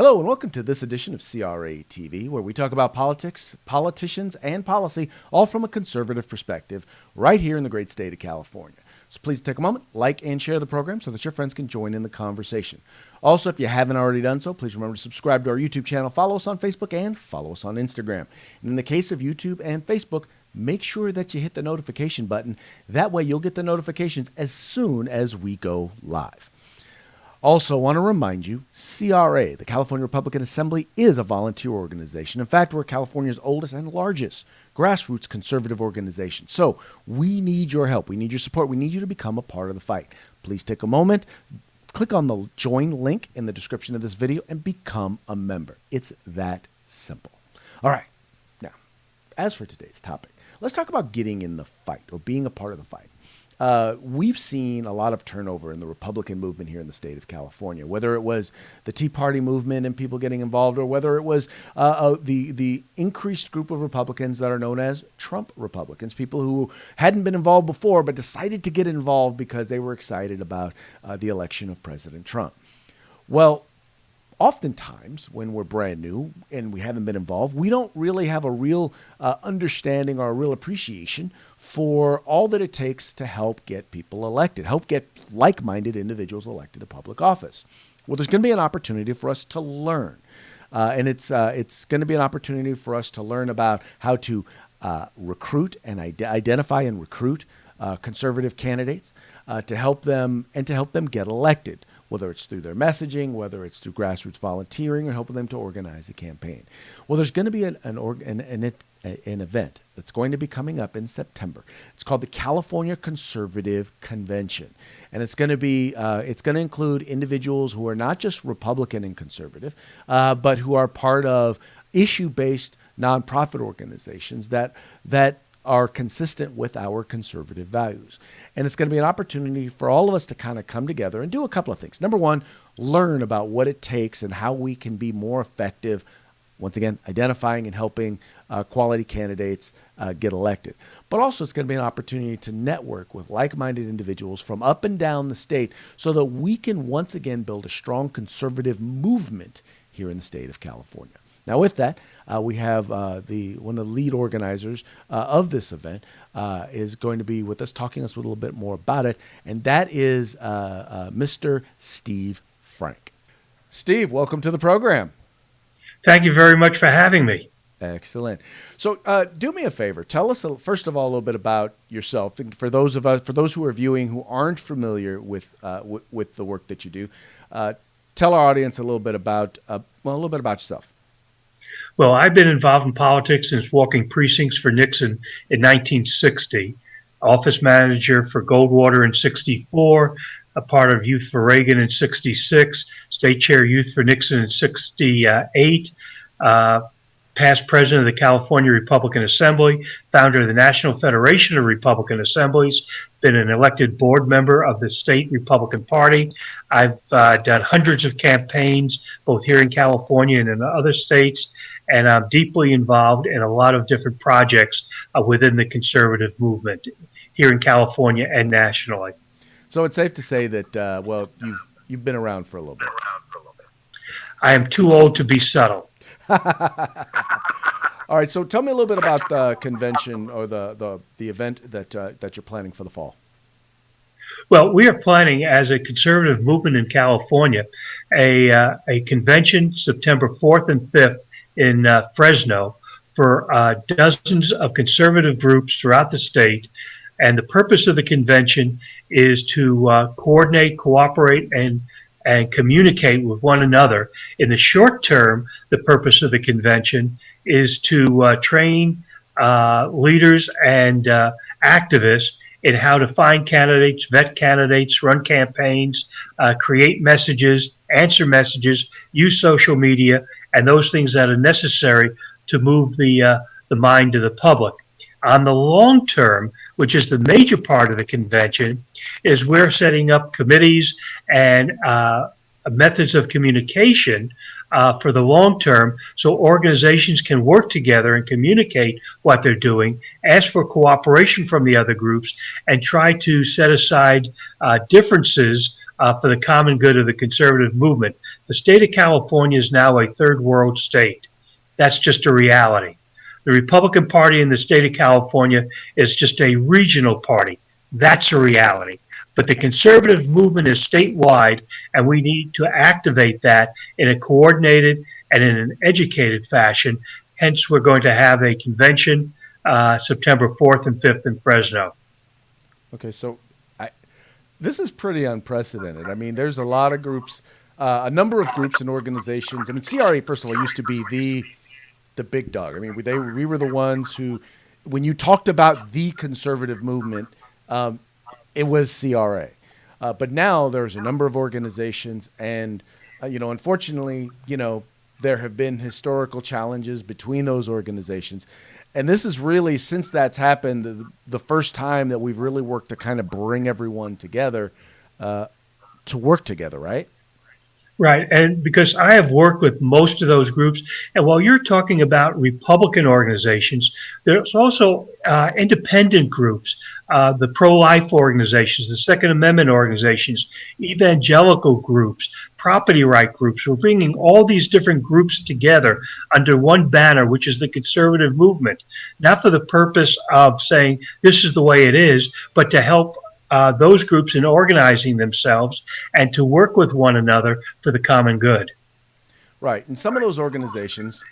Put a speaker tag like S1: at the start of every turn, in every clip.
S1: Hello and welcome to this edition of CRATV, where we talk about politics, politicians, and policy, all from a conservative perspective, right here in the great state of California. So please take a moment, like and share the program so that your friends can join in the conversation. Also, if you haven't already done so, please remember to subscribe to our YouTube channel, follow us on Facebook, and follow us on Instagram. And in the case of YouTube and Facebook, make sure that you hit the notification button. That way you'll get the notifications as soon as we go live. Also, want to remind you, CRA, the California Republican Assembly, is a volunteer organization. In fact, we're California's oldest and largest grassroots conservative organization. So we need your help. We need your support. We need you to become a part of the fight. Please take a moment, click on the join link in the description of this video, and become a member. It's that simple. All right. Now, as for today's topic, let's talk about getting in the fight or being a part of the fight. We've seen a lot of turnover in the Republican movement here in the state of California, whether it was the Tea Party movement and people getting involved, or whether it was the increased group of Republicans that are known as Trump Republicans, people who hadn't been involved before but decided to get involved because they were excited about the election of President Trump. Well, oftentimes, when we're brand new and we haven't been involved, we don't really have a real understanding or a real appreciation for all that it takes to help get people elected, help get like-minded individuals elected to public office. Well, there's going to be an opportunity for us to learn. And it's going to be an opportunity for us to learn about how to recruit and identify and recruit conservative candidates to help them get elected, whether it's through their messaging, whether it's through grassroots volunteering, or helping them to organize a campaign. Well, there's going to be an event that's going to be coming up in September. It's called the California Conservative Convention, and it's going to include individuals who are not just Republican and conservative, but who are part of issue-based nonprofit organizations that are consistent with our conservative values. And it's going to be an opportunity for all of us to kind of come together and do a couple of things. Number one, learn about what it takes and how we can be more effective, once again, identifying and helping quality candidates get elected. But also it's going to be an opportunity to network with like-minded individuals from up and down the state so that we can once again build a strong conservative movement here in the state of California. Now, with that, we have one of the lead organizers of this event is going to be with us, talking us a little bit more about it, and that is Mr. Steve Frank. Steve, welcome to the program.
S2: Thank you very much for having me.
S1: Excellent. So, do me a favor. Tell us first of all a little bit about yourself, and for those who are viewing who aren't familiar with the work that you do. Tell our audience a little bit about yourself.
S2: Well, I've been involved in politics since walking precincts for Nixon in 1960, office manager for Goldwater in 64, a part of Youth for Reagan in 66, state chair Youth for Nixon in 68, past president of the California Republican Assembly, founder of the National Federation of Republican Assemblies, been an elected board member of the state Republican Party. I've done hundreds of campaigns, both here in California and in other states, and I'm deeply involved in a lot of different projects within the conservative movement here in California and nationally.
S1: So it's safe to say that, you've been around for a little bit.
S2: I am too old to be subtle.
S1: All right, so tell me a little bit about the convention or the event that you're planning for the fall.
S2: Well, we are planning as a conservative movement in California a convention September 4th and 5th in Fresno for dozens of conservative groups throughout the state. And the purpose of the convention is to coordinate, cooperate, and communicate with one another. In the short term, the purpose of the convention is to train leaders and activists in how to find candidates, vet candidates, run campaigns, create messages, answer messages, use social media, and those things that are necessary to move the mind of the public. On the long term, which is the major part of the convention, is we're setting up committees and methods of communication for the long term so organizations can work together and communicate what they're doing, ask for cooperation from the other groups, and try to set aside differences for the common good of the conservative movement. The state of California is now a third world state. That's just a reality. The Republican Party in the state of California is just a regional party. That's a reality. But the conservative movement is statewide, and we need to activate that in a coordinated and in an educated fashion. Hence, we're going to have a convention September 4th and 5th in Fresno.
S1: Okay, so this is pretty unprecedented. I mean, there's a lot of groups, a number of groups and organizations. I mean, CRA, first of all, used to be the big dog. I mean, we were the ones who, when you talked about the conservative movement, it was CRA. But now there's a number of organizations, and unfortunately, there have been historical challenges between those organizations. And this is really, since that's happened, the first time that we've really worked to kind of bring everyone together to work together, right?
S2: Right. And because I have worked with most of those groups, and while you're talking about Republican organizations, there's also independent groups, the pro-life organizations, the Second Amendment organizations, evangelical groups, property right groups. We're bringing all these different groups together under one banner, which is the conservative movement, not for the purpose of saying this is the way it is, but to help those groups in organizing themselves and to work with one another for the common good.
S1: Right. And some of those organizations,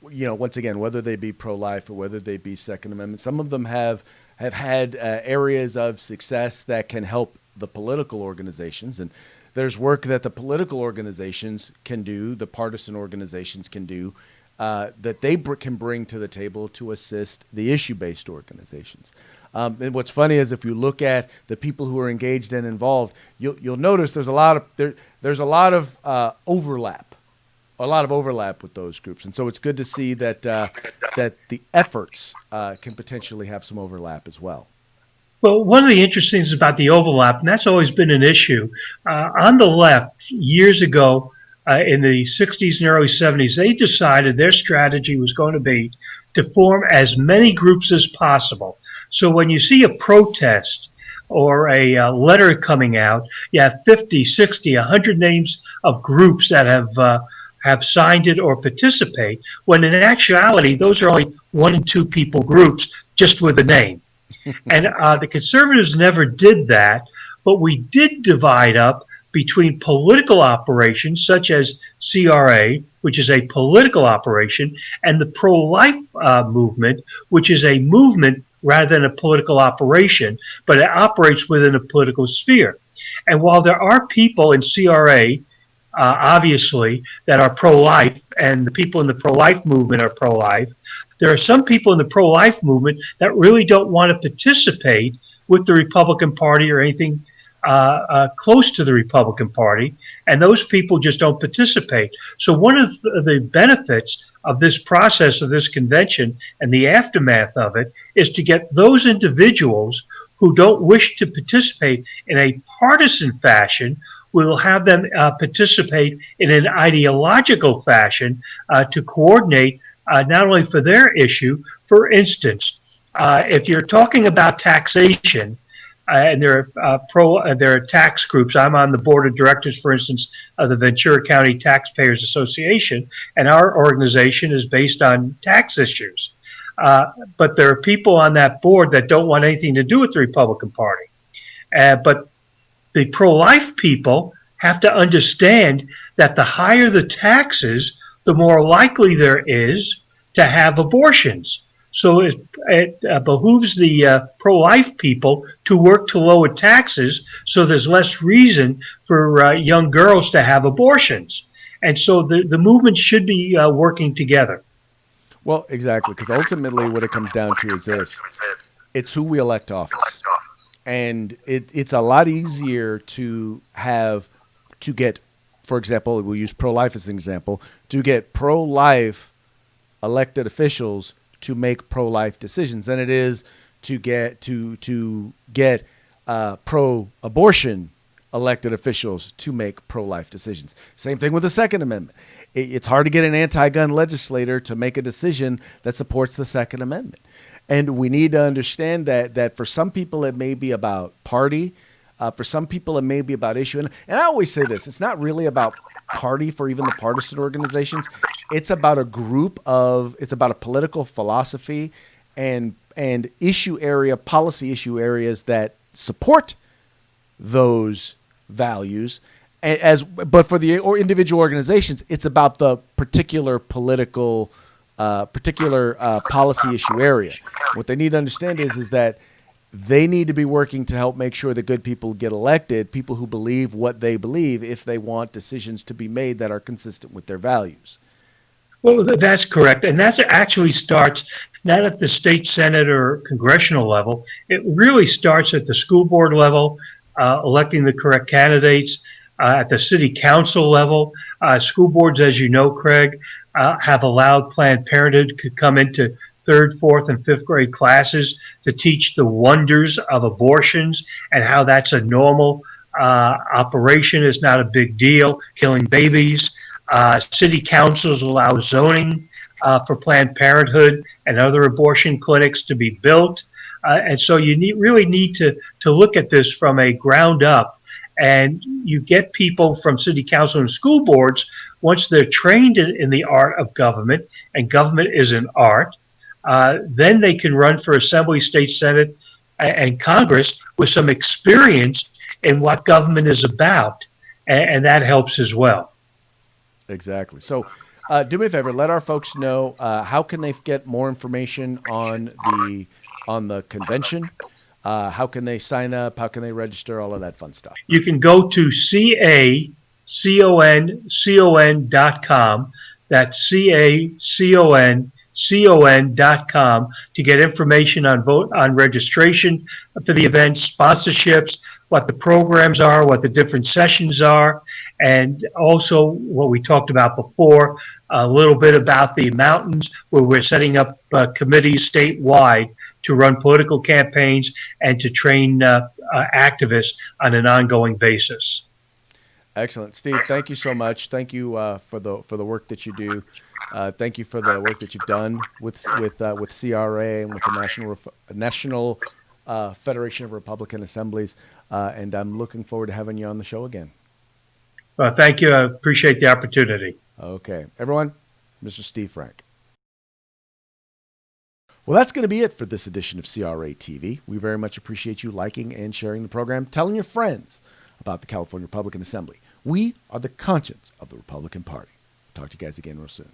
S1: once again, whether they be pro-life or whether they be Second Amendment, some of them have had areas of success that can help the political organizations. And there's work that the political organizations can do, the partisan organizations can do, that they can bring to the table to assist the issue-based organizations. And what's funny is if you look at the people who are engaged and involved, you'll notice there's a lot of overlap with those groups, and so it's good to see that that the efforts can potentially have some overlap as well.
S2: Well, one of the interesting things about the overlap, and that's always been an issue, on the left years ago in the 60s and early 70s, they decided their strategy was going to be to form as many groups as possible. So when you see a protest or a letter coming out, you have 50, 60, 100 names of groups that have signed it or participate, when in actuality, those are only 1 and 2 people groups just with a name. And the conservatives never did that, but we did divide up between political operations such as CRA, which is a political operation, and the pro-life movement, which is a movement rather than a political operation, but it operates within a political sphere. And while there are people in CRA, obviously, that are pro-life, and the people in the pro-life movement are pro-life, there are some people in the pro-life movement that really don't want to participate with the Republican Party or anything close to the Republican Party, and those people just don't participate. So one of the benefits of this process of this convention and the aftermath of it is to get those individuals who don't wish to participate in a partisan fashion. We'll have them participate in an ideological fashion to coordinate not only for their issue. For instance, if you're talking about taxation, and there are tax groups. I'm on the board of directors, for instance, of the Ventura County Taxpayers Association, and our organization is based on tax issues. But there are people on that board that don't want anything to do with the Republican Party. But the pro-life people have to understand that the higher the taxes, the more likely there is to have abortions. So it behooves the pro-life people to work to lower taxes so there's less reason for young girls to have abortions. And so the movement should be working together.
S1: Well, exactly, because ultimately what it comes down to is this. It's who we elect to office. And it's a lot easier to get, for example, we'll use pro-life as an example, to get pro-life elected officials to make pro-life decisions than it is to get pro-abortion elected officials to make pro-life decisions. Same thing with the Second Amendment. It's hard to get an anti-gun legislator to make a decision that supports the Second Amendment. And we need to understand that for some people it may be about party, For some people, it may be about issue. And I always say this, it's not really about party for even the partisan organizations. It's about it's about a political philosophy and policy issue areas that support those values. But for the individual organizations, it's about the particular policy issue area. What they need to understand is that they need to be working to help make sure that good people get elected, people who believe what they believe, if they want decisions to be made that are consistent with their values.
S2: Well, that's correct. And that actually starts not at the state senate or congressional level. It really starts at the school board level, electing the correct candidates. At the city council level, school boards, as you know, Craig, have allowed Planned Parenthood to come into third, fourth, and fifth grade classes to teach the wonders of abortions and how that's a normal operation. It's not a big deal, killing babies. City councils allow zoning for Planned Parenthood and other abortion clinics to be built. And so you really need to look at this from a ground up. And you get people from city council and school boards, once they're trained in the art of government, and government is an art, then they can run for assembly, state senate, and Congress with some experience in what government is about. And that helps as well.
S1: Exactly. So do me a favor, let our folks know how can they get more information on the convention. How can they sign up? How can they register? All of that fun stuff.
S2: You can go to caconcon.com. That's caconcon.com to get information on registration for the event, sponsorships, what the programs are, what the different sessions are, and also what we talked about before, a little bit about the mountains where we're setting up committees statewide to run political campaigns and to train activists on an ongoing basis.
S1: Excellent, Steve. Thank you so much. Thank you for the work that you do. Thank you for the work that you've done with CRA and with the National Federation of Republican Assemblies. And I'm looking forward to having you on the show again.
S2: Well, thank you. I appreciate the opportunity.
S1: Okay, everyone, Mr. Steve Frank. Well, that's going to be it for this edition of CRATV. We very much appreciate you liking and sharing the program, telling your friends about the California Republican Assembly. We are the conscience of the Republican Party. Talk to you guys again real soon.